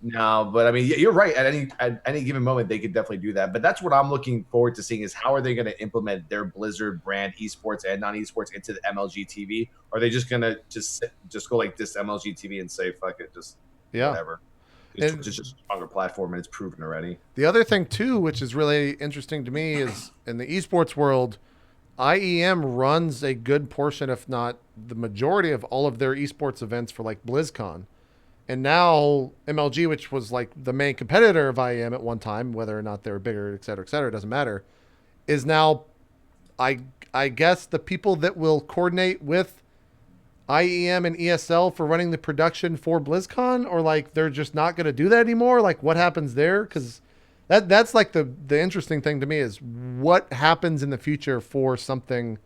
No, but I mean, you're right. At any given moment, they could definitely do that. But that's what I'm looking forward to seeing is how are they going to implement their Blizzard brand esports and non-esports into the MLG TV? Or are they just going to just go like this MLG TV and say fuck it, just whatever? It's just a stronger platform and it's proven already. The other thing too, which is really interesting to me, is in the esports world, IEM runs a good portion, if not the majority, of all of their esports events for like BlizzCon. And now MLG, which was like the main competitor of IEM at one time, whether or not they were bigger, et cetera, doesn't matter, is now, I guess, the people that will coordinate with IEM and ESL for running the production for BlizzCon, or like they're just not going to do that anymore. Like what happens there? Because that's like the interesting thing to me is what happens in the future for something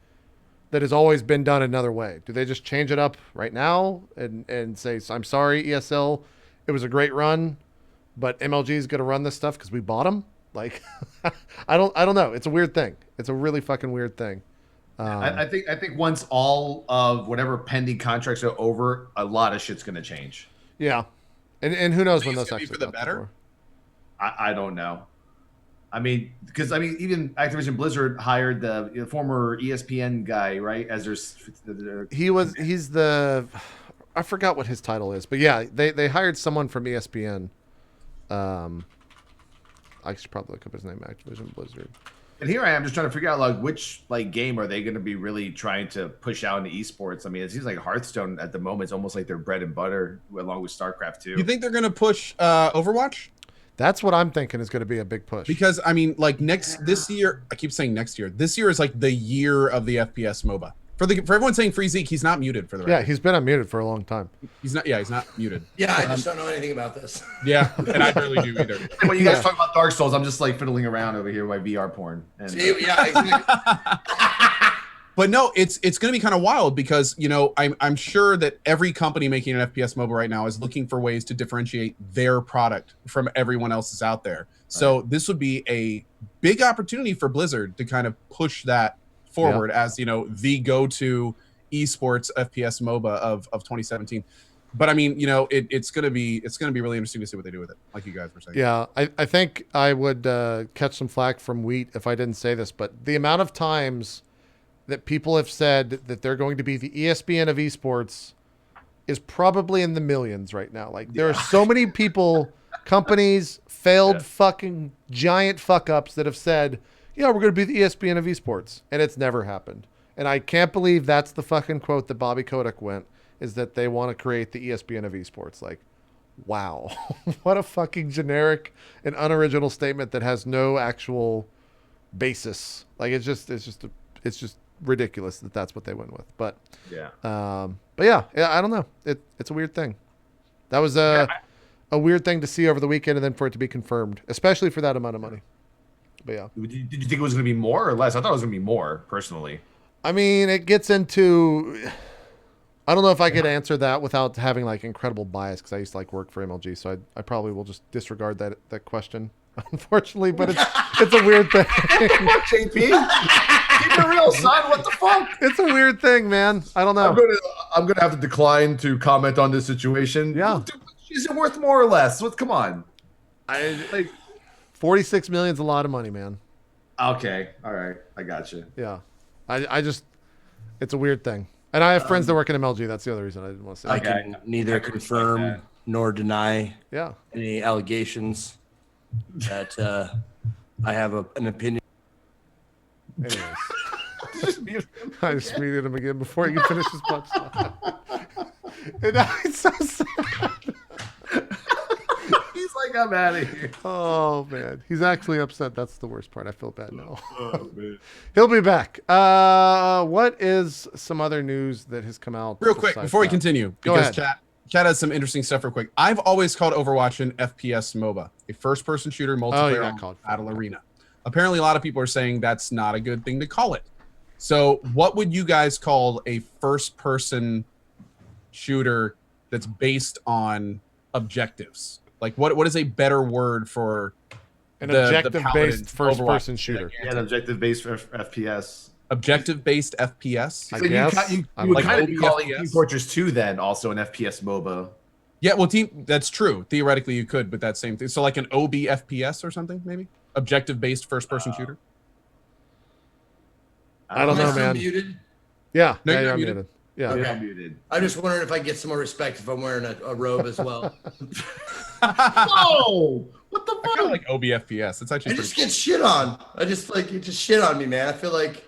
that has always been done another way. Do they just change it up right now and say, I'm sorry, ESL, it was a great run, but MLG is going to run this stuff because we bought them? Like, I don't know. It's a weird thing. It's a really fucking weird thing. I think once all of whatever pending contracts are over, a lot of shit's going to change. Yeah. And who knows when it's those gonna be actually for the got better? before. I don't know. I mean, because even Activision Blizzard hired the former ESPN guy, right? As their He's the, I forgot what his title is, but yeah, they hired someone from ESPN. I should probably look up his name, Activision Blizzard. And here I am just trying to figure out like which like game are they going to be really trying to push out into esports. I mean, it seems like Hearthstone at the moment is almost like their bread and butter, along with StarCraft 2. You think they're gonna push Overwatch? That's what I'm thinking is going to be a big push. Because I mean, like this year, I keep saying next year. This year is like the year of the FPS MOBA. For everyone saying Free Zeke, he's not muted for the record. Yeah, he's been unmuted for a long time. He's not. Yeah, he's not muted. Yeah, I just don't know anything about this. Yeah, and I barely do either. When you guys talk about Dark Souls, I'm just like fiddling around over here with my VR porn. And, Yeah, exactly. But no, it's going to be kind of wild because I'm sure that every company making an FPS MOBA right now is looking for ways to differentiate their product from everyone else's out there. So this would be a big opportunity for Blizzard to kind of push that forward as the go-to esports FPS MOBA of 2017. But I mean, it's gonna be really interesting to see what they do with it, like you guys were saying. Yeah, I think I would catch some flack from Wheat if I didn't say this, but the amount of times that people have said that they're going to be the ESPN of esports is probably in the millions right now. Like there are so many people, companies, failed fucking giant fuck ups that have said, yeah, we're going to be the ESPN of esports. And it's never happened. And I can't believe that's the fucking quote that Bobby Kotick went, is that they want to create the ESPN of esports. Like, wow. What a fucking generic and unoriginal statement that has no actual basis. Like it's just ridiculous that that's what they went with. But yeah, I don't know. It's a weird thing. That was a weird thing to see over the weekend, and then for it to be confirmed, especially for that amount of money. But yeah, did you think it was going to be more or less? I thought it was going to be more, personally. I mean, it gets into. I don't know if I could answer that without having like incredible bias because I used to like work for MLG, so I probably will just disregard that question, unfortunately. But it's a weird thing. JP, keep it real, son. What the fuck? It's a weird thing, man. I don't know. I'm gonna have to decline to comment on this situation. Yeah, is it worth more or less? Come on. 46 million is a lot of money, man. Okay, all right, I got you. Yeah, I just it's a weird thing. And I have friends that work in MLG. That's the other reason I didn't want to say I that. can neither confirm nor deny any allegations that I have an opinion. Anyways. I just muted him again before he could finish his punchline. And now it's so sad. He's like, I'm out of here. Oh, man. He's actually upset. That's the worst part. I feel bad now. Oh, man. He'll be back. What is some other news that has come out? Real quick, before we continue, Go because ahead. Chat has some interesting stuff real quick. I've always called Overwatch an FPS MOBA, a first-person shooter multiplayer battle arena. Apparently, a lot of people are saying that's not a good thing to call it. So what would you guys call a first-person shooter that's based on objectives? Like, what is a better word for an objective-based first-person shooter? Yeah, an objective-based FPS. Objective-based FPS. I So guess. you I'm would like kind of be calling OBFPS? Team Fortress 2 then also an FPS MOBA. Yeah, well, that's true. Theoretically, you could, but that same thing. So like an OBFPS or something, maybe objective-based first-person shooter. I don't Am I know, still man. muted? Yeah. No, yeah, you're you're muted. muted. Yeah. Okay. Yeah, muted. I'm just wondering if I get some more respect if I'm wearing a robe as well. Whoa! What the I kind of like OBFPS. It's I actually just pretty. get shit on. I just like you just shit on me, man. I feel like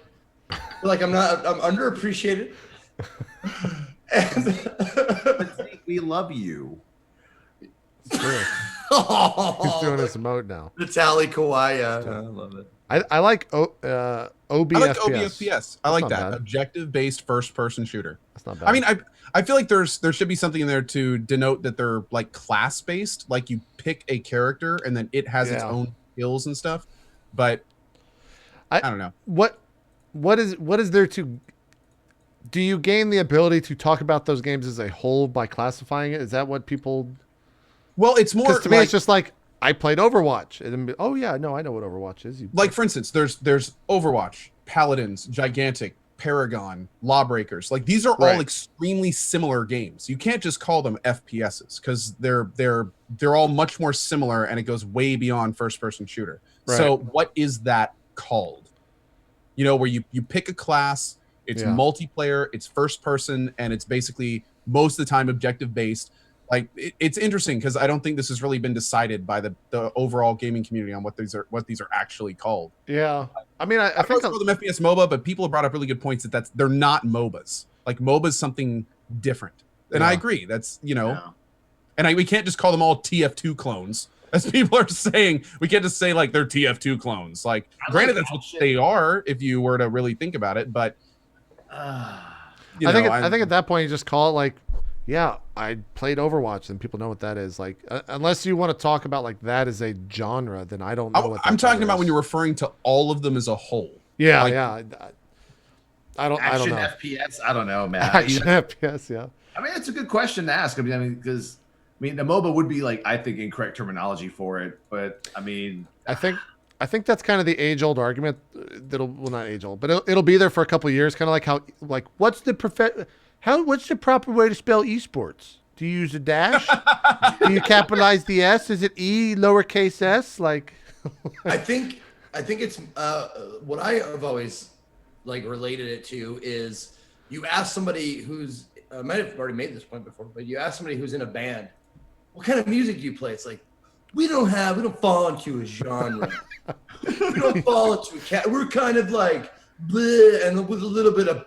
I'm underappreciated. And We love you. True. He's doing his emote now. the tally Kawhi. I love it. I like OBFPS. I like OBFPS. I like not that bad. objective-based first-person shooter. That's not bad. I mean, I feel like there should be something in there to denote that they're like class-based. Like you pick a character and then it has its Yeah. own skills and stuff. But I don't know. what is there to? Do you gain the ability to talk about those games as a whole by classifying it? Is that what people? Well, it's more Because to me, like, it's just like I played Overwatch. And then, oh yeah, no, I know what Overwatch is. like for instance, there's Overwatch, Paladins, Gigantic, Paragon, Lawbreakers. Like these are Right. all extremely similar games. You can't just call them FPSs because they're all much more similar and it goes way beyond first-person shooter. Right. So what is that called? You know, where you pick a class, it's Yeah. multiplayer, it's first person, and it's basically most of the time objective based. Like it's interesting because I don't think this has really been decided by the overall gaming community on what these are actually called. Yeah, I mean, I I think call them FPS MOBA, but people have brought up really good points that they're not MOBAs. Like MOBA is something different, and I Yeah. agree. That's we Yeah. can't just call them all TF2 clones, as people are saying. We can't just say like they're TF2 clones. Like, granted, that's what they are if you were to really think about it. But I think at that point you just call it like, yeah, I played Overwatch, and people know what that is. Like, unless you want to talk about like that as a genre, then I don't know what. I'm that talking genre about is. when you're referring to all of them as a whole. Yeah, like- yeah. I don't Action know. FPS? I don't know, man. Action FPS, yeah. I mean, it's a good question to ask. I mean, because the MOBA would be like, I think, incorrect terminology for it. But I mean, I think that's kind of the age-old argument. Not age-old, but it'll be there for a couple of years. Kind of like what's the proper way to spell esports? Do you use a dash? Do you capitalize the S? Is it E lowercase s? Like, I think it's what I have always like related it to is you ask somebody who's I might have already made this point before, but you ask somebody who's in a band, what kind of music do you play? It's like we don't fall into a genre. We don't fall into a cat. We're kind of like bleh, and with a little bit of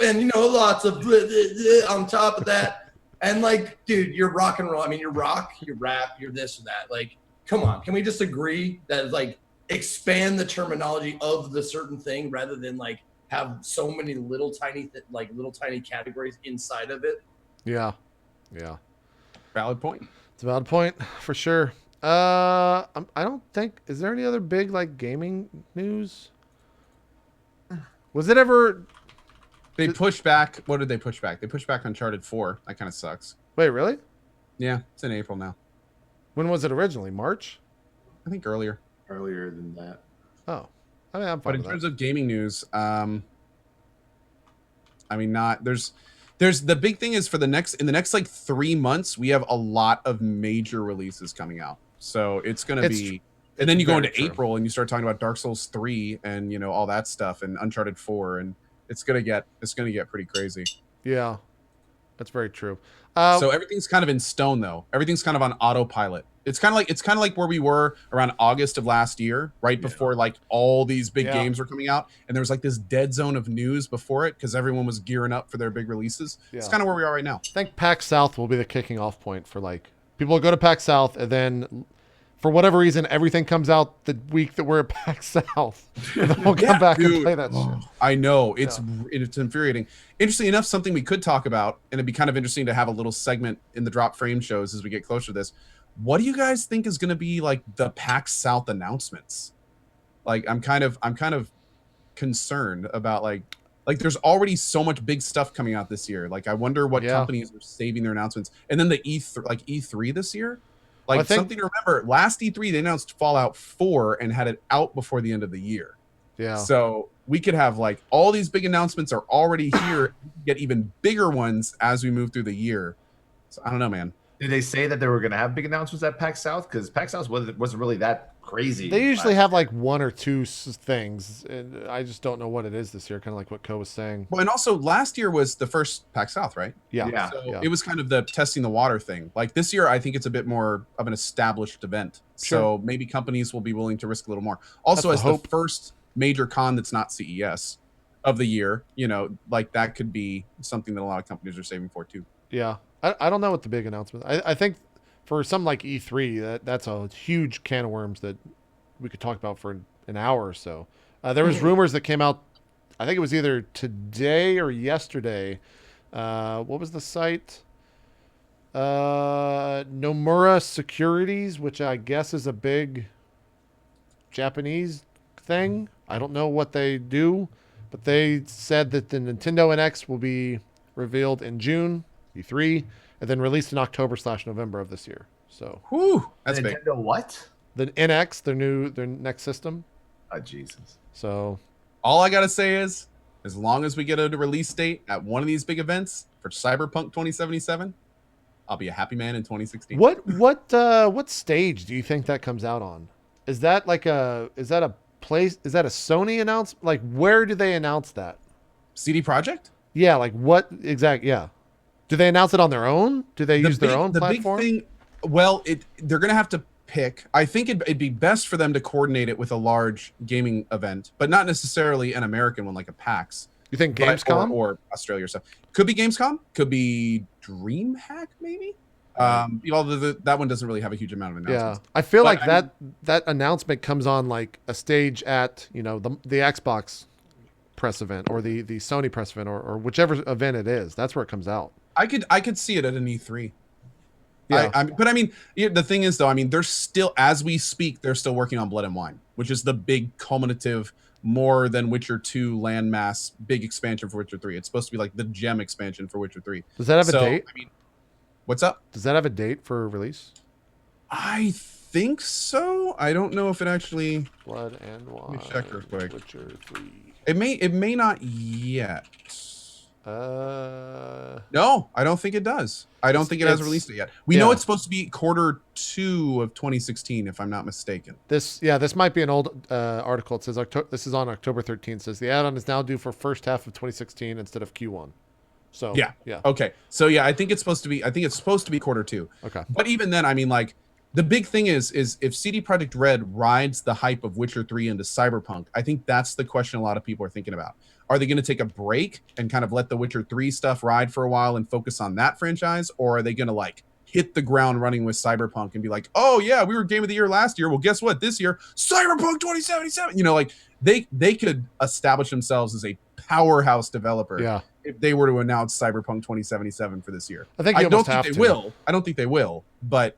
and lots of bleh, bleh, bleh on top of that. And like, dude, you're rock and roll. I mean, you're rock, you're rap, you're this or that. Like, come on, can we just agree that like expand the terminology of the certain thing rather than like have so many little tiny categories inside of it? yeah. Valid point. It's a valid point for sure. I don't think. Is there any other big like gaming news? Was it ever? They pushed back. What did they push back? They pushed back Uncharted 4. That kind of sucks. Wait, really? Yeah, it's in April now. When was it originally? March? I think earlier. earlier than that. Oh, I mean, I'm But fine in with terms that. of gaming news, I mean, there's the big thing is in the next like 3 months, we have a lot of major releases coming out. So it's gonna be, and then you go very into true. April and you start talking about Dark Souls 3 and all that stuff and Uncharted 4 and it's gonna get pretty crazy. Yeah, that's very true. So everything's kind of in stone though. Everything's kind of on autopilot. It's kind of like where we were around August of last year, right before like all these big Yeah. games were coming out, and there was like this dead zone of news before it because everyone was gearing up for their big releases. It's Yeah. kind of where we are right now. I think PAX South will be the kicking off point for like people will go to PAX South and then for whatever reason everything comes out the week that we're at PAX South. And then we'll come back and Dude, play that shit. I know it's infuriating. Interestingly enough, something we could talk about, and it'd be kind of interesting to have a little segment in the drop frame shows as we get closer to this. What do you guys think is going to be like the PAX South announcements? Like, I'm kind of concerned about like there's already so much big stuff coming out this year. Like, I wonder what companies are saving their announcements. And then the E3 this year. Like, I think- something to remember, last E3 they announced Fallout 4 and had it out before the end of the year. Yeah. So we could have like all these big announcements are already here, get even bigger ones as we move through the year. So I don't know, man. Did they say that they were going to have big announcements at PAX South? Because PAX South wasn't really that crazy. They usually have like one or two things, and I just don't know what it is this year. Kind of like what Ko was saying. Well, and also last year was the first PAX South, right? Yeah. Yeah. So it was kind of the testing the water thing. Like this year, I think it's a bit more of an established event. Sure. So maybe companies will be willing to risk a little more. Also, That's as the the hope. first major con that's not CES of the year, you know, like that could be something that a lot of companies are saving for too. Yeah. I don't know what the big announcement. I think for something like E3, that's a huge can of worms that we could talk about for an hour or so. There was rumors that came out. I think it was either today or yesterday. What was the site? Nomura Securities, which I guess is a big Japanese thing. I don't know what they do, but they said that the Nintendo NX will be revealed in June, E3, and then released in October/November of this year. So, Whew, that's big. Nintendo what? the NX, their next system. Oh, Jesus. So, All I gotta say is, as long as we get a release date at one of these big events for Cyberpunk 2077, I'll be a happy man in 2016. what stage do you think that comes out on? Is that a place? Is that a Sony announcement? Like, where do they announce that? CD Projekt? Yeah, like what exact? Yeah, do they announce it on their own? Do they use their own platform? Big thing, well, they're gonna have to pick. I think it'd be best for them to coordinate it with a large gaming event, but not necessarily an American one like a PAX. You think But- Gamescom? or Australia or stuff. Could be Gamescom. Could be DreamHack maybe. Although that one doesn't really have a huge amount of Yeah, announcements. I feel But like that announcement comes on like a stage at the Xbox press event or the Sony press event or whichever event it is. That's where it comes out. I could see it at an E3. Yeah. But I mean, the thing is though, I mean, they're still, as we speak, they're still working on Blood and Wine, which is the big culminative, more than Witcher 2 landmass big expansion for Witcher 3. It's supposed to be like the gem expansion for Witcher 3. Does that have a date? I mean, what's up? Does that have a date for release? I think so. I don't know if it actually. Blood and Wine. me check real quick. Witcher 3. It may not yet. Uh, No, I don't think it does. I don't think it has it's- released it yet. We know yeah. it's supposed to be Q2 of 2016, if I'm not mistaken. this might be an old article. It says this is on October 13th. It says the add-on is now due for first half of 2016 instead of Q1. So Yeah. yeah. Okay. So yeah, I think it's supposed to be Q2. Okay. But even then, I mean, like, the big thing is if CD Projekt Red rides the hype of Witcher 3 into Cyberpunk, I think that's the question a lot of people are thinking about. Are they going to take a break and kind of let the Witcher 3 stuff ride for a while and focus on that franchise? Or are they going to like hit the ground running with Cyberpunk and be like, oh yeah, we were Game of the Year last year. Well, guess what? This year, Cyberpunk 2077. You know, like they could establish themselves as a powerhouse developer Yeah. if they were to announce Cyberpunk 2077 for this year. I think you I don't almost think have they to. will. I don't think they will. But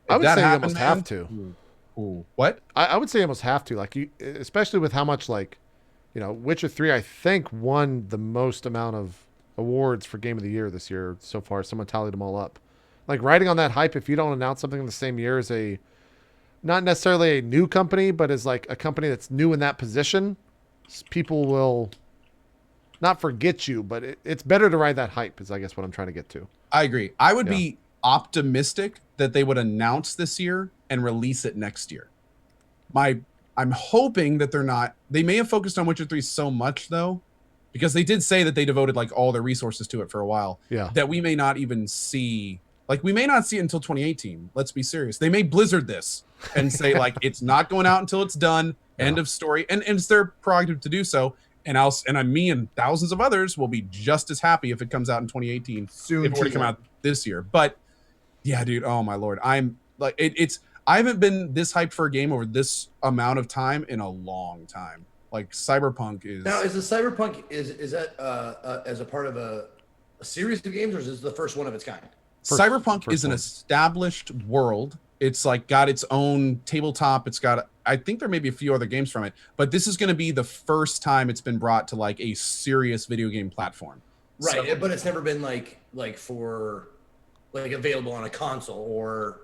if I would that say you happened, almost man, have to. ooh, what? I would say you almost have to. Like you, especially with how much Witcher 3 I think won the most amount of awards for Game of the Year this year so far. Someone tallied them all up. Like riding on that hype, if you don't announce something in the same year as not necessarily a new company, but as like a company that's new in that position, people will not forget you, but it's better to ride that hype is I guess what I'm trying to get to. I agree. I would Yeah. be optimistic that they would announce this year and release it next year. I'm hoping that they're not. They may have focused on Witcher 3 so much though, because they did say that they devoted like all their resources to it for a while. Yeah. That we may not even see. Like we may not see it until 2018. Let's be serious. They may Blizzard this and say like it's not going out until it's done. End of story. And it's their prerogative to do so. And me and thousands of others will be just as happy if it comes out in 2018. Soon If it were to come out this year. But yeah, dude. Oh my lord. I'm like I haven't been this hyped for a game over this amount of time in a long time. Like Cyberpunk is. Now, is the Cyberpunk is that as a part of a series of games, or is this the first one of its kind? Cyberpunk first is an one. established world. It's like got its own tabletop. It's got, I think there may be a few other games from it, but this is going to be the first time it's been brought to like a serious video game platform. Right, So- but it's never been like available on a console or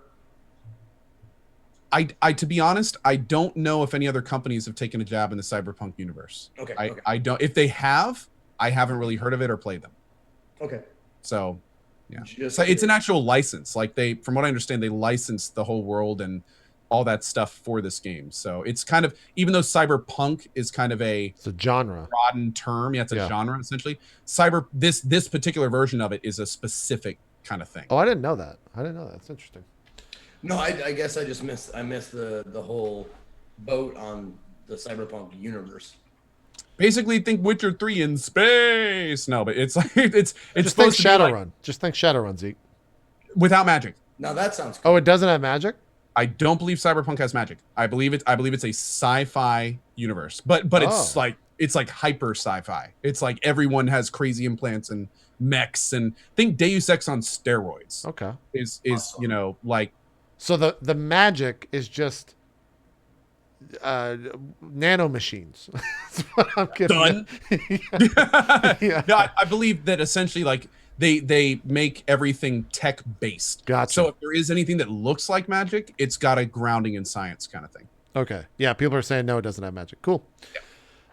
I to be honest, I don't know if any other companies have taken a jab in the Cyberpunk universe. Okay. I don't. If they have, I haven't really heard of it or played them. Okay. So, yeah. Just So it's an actual license. Like from what I understand, they license the whole world and all that stuff for this game. So it's kind of, even though Cyberpunk is kind of it's a genre, broadened term. Yeah, it's a genre essentially. This particular version of it is a specific kind of thing. Oh, I didn't know that. That's interesting. No, I guess I just missed the whole boat on the Cyberpunk universe. Basically, think Witcher 3 in space. No, but it's like it's Just think supposed to be like, Shadowrun. Just think Shadowrun, Zeke. without magic. Now that sounds cool. Oh, it doesn't have magic? I don't believe Cyberpunk has magic. I believe it's a sci-fi universe, but it's like hyper sci-fi. It's like everyone has crazy implants and mechs, and think Deus Ex on steroids. Okay. Is Awesome. like So the magic is just nano machines. That's what I'm getting. done. Yeah. Yeah, I believe that essentially like they make everything tech based. Gotcha. So if there is anything that looks like magic, it's got a grounding in science kind of thing. Okay. Yeah, people are saying no, it doesn't have magic. Cool. Yeah.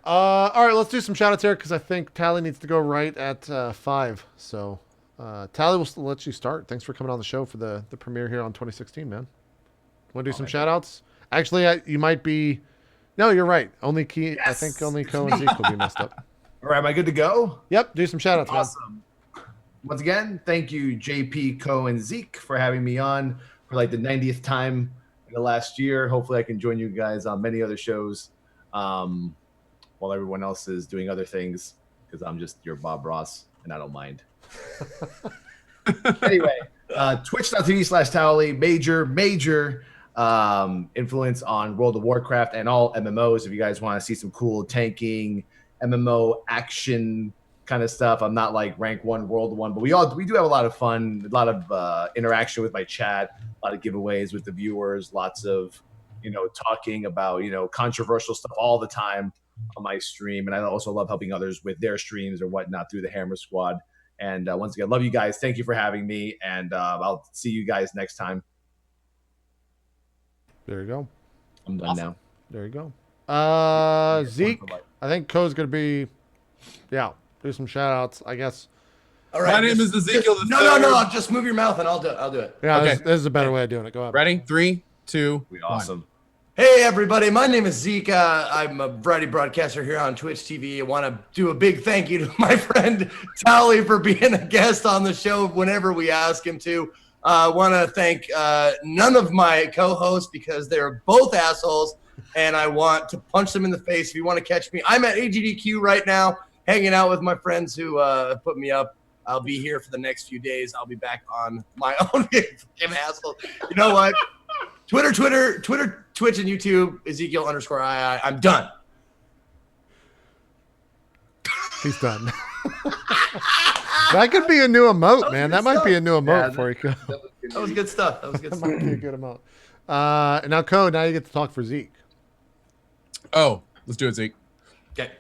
All right, let's do some shout outs here because I think Tally needs to go right at 5. So Tally, will let you start. Thanks for coming on the show for the premiere here on 2016, man. Want to do some shout outs? Actually, you might be. No, you're right. Only Key. Yes, I think only it's Cohen and me. Zeke will be messed up. All right, am I good to go? Yep. Do some shout outs, man. Awesome. Once again, thank you, JP, Co, and Zeke, for having me on for like the 90th time in the last year. Hopefully, I can join you guys on many other shows while everyone else is doing other things, because I'm just your Bob Ross and I don't mind. Anyway, twitch.tv/Towelliee, major influence on World of Warcraft and all MMOs. If you guys want to see some cool tanking, MMO action kind of stuff. I'm not like rank 1, world 1, but we do have a lot of fun, a lot of interaction with my chat, a lot of giveaways with the viewers, lots of talking about controversial stuff all the time on my stream. And I also love helping others with their streams or whatnot through the Hammer Squad. And once again, love you guys. Thank you for having me, and I'll see you guys next time. There you go. I'm done now. There you go. Zeke, I think Co's gonna be. Yeah. Do some shout outs, I guess. All right. My name is Ezekiel. No. Just move your mouth and I'll do it. Yeah, Okay. this is a better way of doing it. Go ahead. Ready? 3, 2, Be 1. awesome. Hey everybody, my name is Zeke. I'm a variety broadcaster here on Twitch TV. I want to do a big thank you to my friend Towelliee for being a guest on the show whenever we ask him to. I want to thank none of my co-hosts because they're both assholes, and I want to punch them in the face. If you want to catch me, I'm at AGDQ right now, hanging out with my friends who put me up. I'll be here for the next few days. I'll be back on my own fucking asshole. You know what? Twitter, Twitch, and YouTube, Ezekiel_II. I'm done. He's done. That could be a new emote, man. That might be a new emote Yeah, for you. Co. That was good stuff. That Might be a good emote. And now, Co, now you get to talk for Zeke. Oh, let's do it, Zeke. Okay.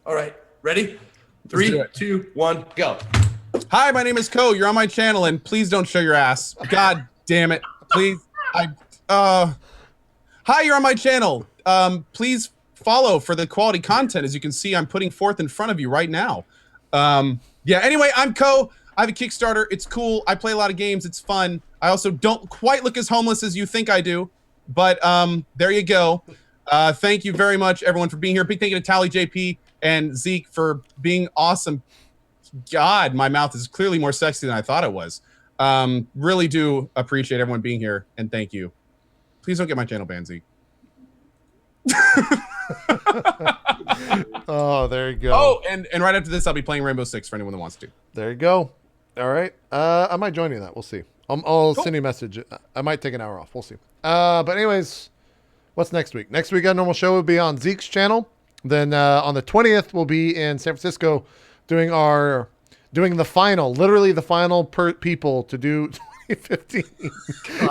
All right. Ready? Let's do 3, it. 2, 1, go. Hi, my name is Co. You're on my channel, and please don't show your ass. God damn it. Please. Hi, you're on my channel. Please follow for the quality content. As you can see, I'm putting forth in front of you right now. Yeah, anyway, I'm Co. I have a Kickstarter. It's cool. I play a lot of games. It's fun. I also don't quite look as homeless as you think I do. But there you go. Thank you very much, everyone, for being here. Big thank you to TowellieeJP and Zeke for being awesome. God, my mouth is clearly more sexy than I thought it was. Really do appreciate everyone being here, and thank you. Please don't get my channel banned, Zeke. Oh, there you go. Oh, and right after this, I'll be playing Rainbow Six for anyone that wants to. There you go. All right. I might join you in that. We'll see. I'll send you a message. I might take an hour off. We'll see. But anyways, what's next week? Next week, our normal show will be on Zeke's channel. Then on the 20th, we'll be in San Francisco doing the final, literally the final people to do 2015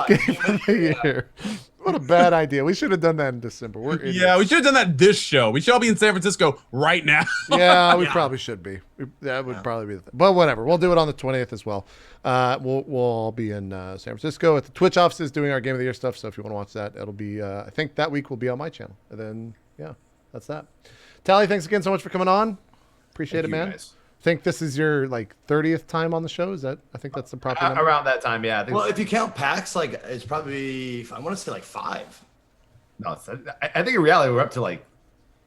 game of the year. What a bad idea. We should have done that in December. We're idiots. Yeah, we should have done that this show. We should all be in San Francisco right now. Yeah, we probably should be. That would probably be the thing. But whatever. We'll do it on the 20th as well. We'll all be in San Francisco at the Twitch offices doing our Game of the Year stuff. So if you want to watch that, it'll be, I think that week will be on my channel. And then, yeah, that's that. Towelliee, thanks again so much for coming on. Appreciate it, man. Guys. I think this is your like 30th time on the show. Is that? I think that's the proper number. Around that time, yeah. I think Well, if you count PAX, like it's probably I want to say like 5. no, I think in reality we're up to like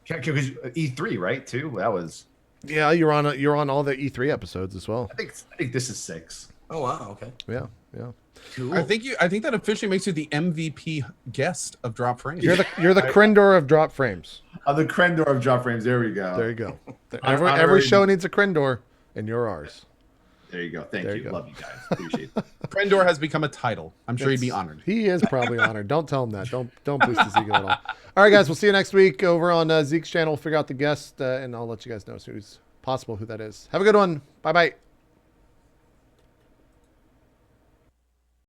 because E3, right? Too. That was. Yeah, you're on all the E3 episodes as well. I think this is 6. Oh wow, okay. Yeah. Cool. I think that officially makes you the MVP guest of Drop Frames. You're the Krendor of drop frames. The Krendor of drop frames. There we go. There you go. Honorary- Every show needs a Krendor, and you're ours. There you go. Thank There you. you go. Love you guys. Appreciate it. Krendor has become a title. I'm sure he'd be honored. He is probably honored. Don't tell him that. Don't boost his ego at all. All right, guys. We'll see you next week over on Zeke's channel. We'll figure out the guest, and I'll let you guys know as soon as possible who that is. Have a good one. Bye bye.